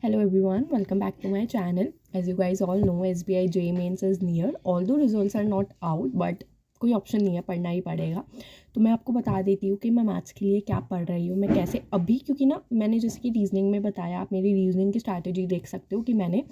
Hello everyone, welcome back to my channel. As you guys all know, SBI JEE Mains is near. Although results are not out, but कोई option नहीं है, पढ़ना ही पड़ेगा. तो मैं आपको बता देती हूँ कि मैं मैथ्स के लिए क्या पढ़ रही हूँ, मैं कैसे अभी, क्योंकि ना मैंने जैसे कि रीजनिंग में बताया, आप मेरी रीजनिंग की स्ट्रैटेजी देख सकते हो कि मैंने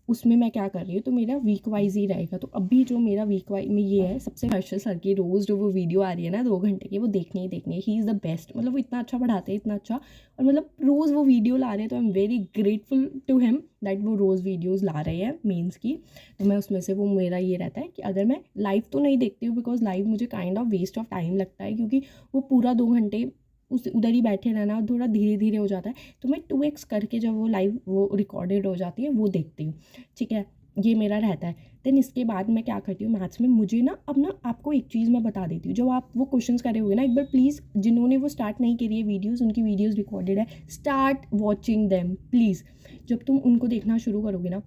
उसमें मैं क्या कर रही हूँ. तो मेरा वीक वाइज ही रहेगा. तो अभी जो मेरा वीक वाइज में ये है, सबसे हर्षद सर की रोज़ जो वो वीडियो आ रही है ना 2 घंटे की, वो देखनी ही देखनी है. He is the best. मतलब वो इतना अच्छा पढ़ाते हैं, इतना अच्छा. और मतलब रोज़ वो वीडियो ला रहे हैं, तो I am very grateful to him that वो रोज़ वीडियोज़ ला रहे हैं मेंस की. तो मैं उसमें से, वो मेरा ये रहता है कि अगर मैं लाइव तो नहीं देखती हूँ, बिकॉज लाइव मुझे kind of waste of time लगता है, क्योंकि वो पूरा 2 घंटे उधर ही बैठे रहना और थोड़ा धीरे धीरे हो जाता है. तो मैं 2x करके जब वो लाइव वो रिकॉर्डेड हो जाती है वो देखती हूँ. ठीक है, ये मेरा रहता है. देन इसके बाद मैं क्या करती हूँ मैथ्स में, मुझे ना अब ना आपको एक चीज़ मैं बता देती हूँ. जब आप वो क्वेश्चंस करे हुए ना, एक बार प्लीज़ जिन्होंने वो स्टार्ट नहीं करी है वीडियोस, उनकी वीडियोस रिकॉर्डेड है, स्टार्ट वॉचिंग देम प्लीज़. जब तुम उनको देखना शुरू करोगे ना,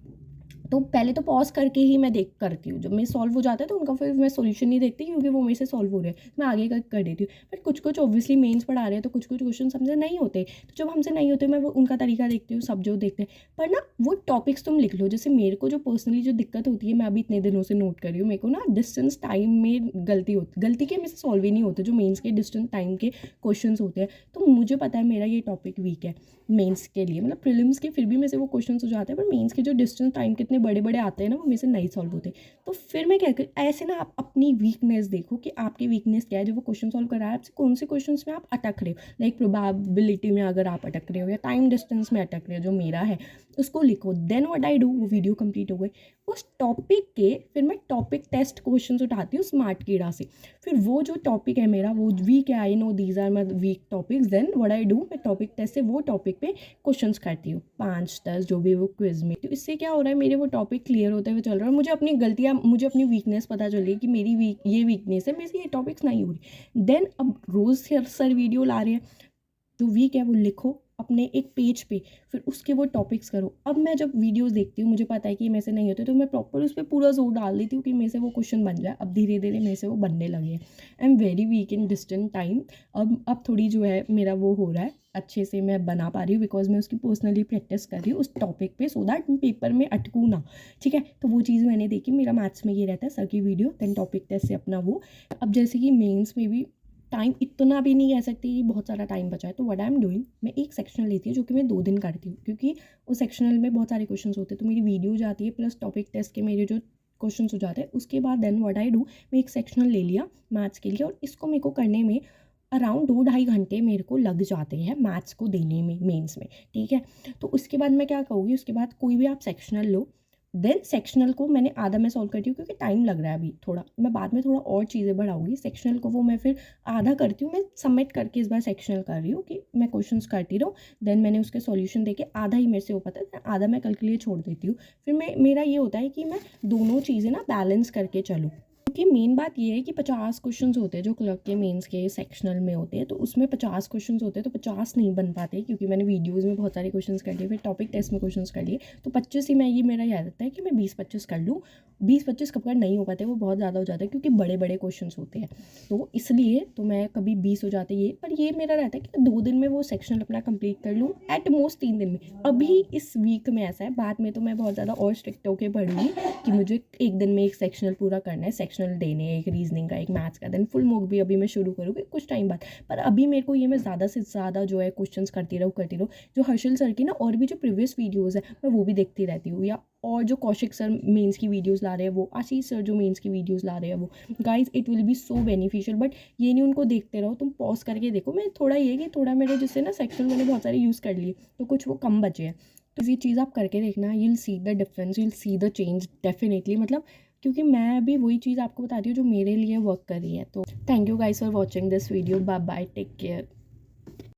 तो पहले तो पॉज करके ही मैं देख करती हूँ. जब मैं सॉल्व हो जाता है तो उनका फिर मैं सॉल्यूशन नहीं देखती, क्योंकि वो मेरे से सॉल्व हो रहे हैं, मैं आगे कर देती हूँ. बट कुछ कुछ ऑब्वियसली मेंस पढ़ा रहे हैं, तो कुछ कुछ क्वेश्चन हमसे नहीं होते. तो जब हमसे नहीं होते, मैं वो उनका तरीका देखती हूँ, सब जो देखते हैं. पर ना वो टॉपिक्स तुम लिख लो. जैसे मेरे को जो पर्सनली जो दिक्कत होती है, मैं अभी इतने दिनों से नोट कर रही हूँ, मेरे को ना डिस्टेंस टाइम में गलती के मेरे से सॉल्व ही नहीं होते, जो मेंस के डिस्टेंस टाइम के क्वेश्चन होते हैं. तो मुझे पता है मेरा ये टॉपिक वीक है मेंस के लिए. मतलब प्रीलिम्स के फिर भी मेरे से वो क्वेश्चन हो जाते हैं, पर मेंस के जो डिस्टेंस टाइम के इतने बड़े बड़े आते हैं ना, वो मेरे से नहीं सॉल्व होते. तो फिर मैं क्या कर, ऐसे ना आप अपनी वीकनेस देखो कि आपकी वीकनेस क्या है. जो वो क्वेश्चन सॉल्व करा है आपसे, कौन से क्वेश्चन में आप अटक रहे हो. लाइक प्रोबेबिलिटी में अगर आप अटक रहे हो, या टाइम डिस्टेंस में अटक रहे हो, जो मेरा है, उसको लिखो. देन व्हाट आई डू, वो वीडियो कंप्लीट हो गई. उस टॉपिक के फिर मैं टॉपिक टेस्ट क्वेश्चन उठाती हूँ स्मार्ट कीड़ा से. फिर वो जो टॉपिक है मेरा, वो वीक है, I know these are my weak topics. Then what I do, मैं टॉपिक टेस्ट से वो टॉपिक पे क्वेश्चंस करती हूँ, 5-10 जो भी वो क्विज में. तो इससे क्या हो रहा है, मेरे वो टॉपिक क्लियर होते हुए चल रहा है. मुझे अपनी गलतियाँ, मुझे अपनी वीकनेस पता चल रही है कि मेरी ये वीकनेस है, मेरे से ये टॉपिक्स नहीं हो रही. देन अब रोज़ सर वीडियो ला रहे हैं, जो वीक है वो लिखो अपने एक पेज पे, फिर उसके वो टॉपिक्स करो. अब मैं जब वीडियोस देखती हूँ, मुझे पता है कि मेरे से नहीं होते, तो मैं प्रॉपर उस पर पूरा जोर डाल देती हूँ कि मेरे से वो क्वेश्चन बन जाए. अब धीरे धीरे मेरे से वो बनने लगे हैं. आई am very weak in distant time. अब थोड़ी जो है मेरा वो हो रहा है, अच्छे से मैं बना पा रही हूँ, बिकॉज मैं उसकी पर्सनली प्रैक्टिस कर रही हूँ उस टॉपिक पे, सो दैट मैं पेपर में अटकूँ ना. ठीक है, तो वो चीज़ मैंने देखी. मेरा मैथ्स में ये रहता है, सर की वीडियो, देन टॉपिक टेस्ट से अपना वो. अब जैसे कि मेंस में भी टाइम इतना भी नहीं कह सकती कि बहुत सारा टाइम बचा है. तो व्हाट आई एम डूइंग, मैं एक सेक्शनल लेती हूँ जो कि मैं 2 दिन करती हूँ, क्योंकि उस सेक्शनल में बहुत सारे क्वेश्चन होते हैं. तो मेरी वीडियो जाती है, प्लस टॉपिक टेस्ट के मेरे जो क्वेश्चन हो जाते हैं. उसके बाद देन व्हाट आई डू, मैं एक सेक्शनल ले लिया मैथ्स के लिए, और इसको मेरे को करने में अराउंड 2-2.5 घंटे मेरे को लग जाते हैं मैथ्स को देने में, मेंस में. ठीक है, तो उसके बाद मैं क्या कहूँगी, उसके बाद कोई भी आप सेक्शनल लो. देन सेक्शनल को मैंने आधा मैं सॉल्व करती हूँ, क्योंकि टाइम लग रहा है अभी थोड़ा. मैं बाद में थोड़ा और चीज़ें बढ़ाऊंगी. सेक्शनल को वो मैं फिर आधा करती हूँ, मैं सबमिट करके इस बार सेक्शनल कर रही हूँ कि मैं क्वेश्चंस करती रहूँ. देन मैंने उसके सॉल्यूशन देके आधा ही मेरे से हो पाता है, आधा मैं कल के लिए छोड़ देती हूँ. फिर मेरा ये होता है कि मैं दोनों चीज़ें ना बैलेंस करके चलूँ. क्योंकि मेन बात ये है कि 50 क्वेश्चंस होते हैं जो क्लर्क के मेंस के सेक्शनल में होते हैं. तो उसमें 50 क्वेश्चंस होते हैं, तो 50 नहीं बन पाते, क्योंकि मैंने वीडियोस में बहुत सारे क्वेश्चंस कर लिए, फिर टॉपिक टेस्ट में क्वेश्चंस कर लिए. तो 25 ही मैं, ये मेरा याद रहता है कि मैं 20-25 कर लूँ. 20-25 कब कर नहीं हो पाते, वो बहुत ज़्यादा हो जाता है, क्योंकि बड़े बड़े क्वेश्चन होते हैं. तो इसलिए तो मैं कभी 20 हो जाते ये. पर ये मेरा रहता है कि 2 दिन में वो सेक्शनल अपना कंप्लीट कर लूँ, एट मोस्ट 3 दिन में. अभी इस वीक में ऐसा है, बाद में तो मैं बहुत ज़्यादा और स्ट्रिक्ट होकर पढ़ूंगी कि मुझे एक दिन में एक सेक्शनल पूरा करना है. सेक्शनल देने, एक रीजनिंग का, एक मैथ्स का. देन फुल मॉक भी अभी मैं शुरू करूँगी कुछ टाइम बाद. पर अभी मेरे को ये, मैं ज़्यादा से ज़्यादा जो है क्वेश्चंस करती रहूँ. जो हर्षल सर की ना और भी जो प्रीवियस वीडियोज़ है, मैं वो भी देखती रहती हूँ. या और जो कौशिक सर मेंस की वीडियोस ला रहे हैं, वो आशीष सर जो मेंस की वीडियोस ला रहे हैं, वो guys it will be so beneficial. But ये नहीं उनको देखते रहो, तुम पॉज करके देखो. मैं थोड़ा ये कि थोड़ा मेरे जिससे ना सेक्शन मैंने बहुत सारे यूज़ कर लिए, तो कुछ वो कम बचे हैं. तो ये चीज़ आप करके देखना, you will see the difference, you will see the change definitely. मतलब क्योंकि मैं अभी वही चीज़ आपको बता रही हूँ जो मेरे लिए वर्क कर रही है. तो thank you guys for watching this video. Bye bye, take care.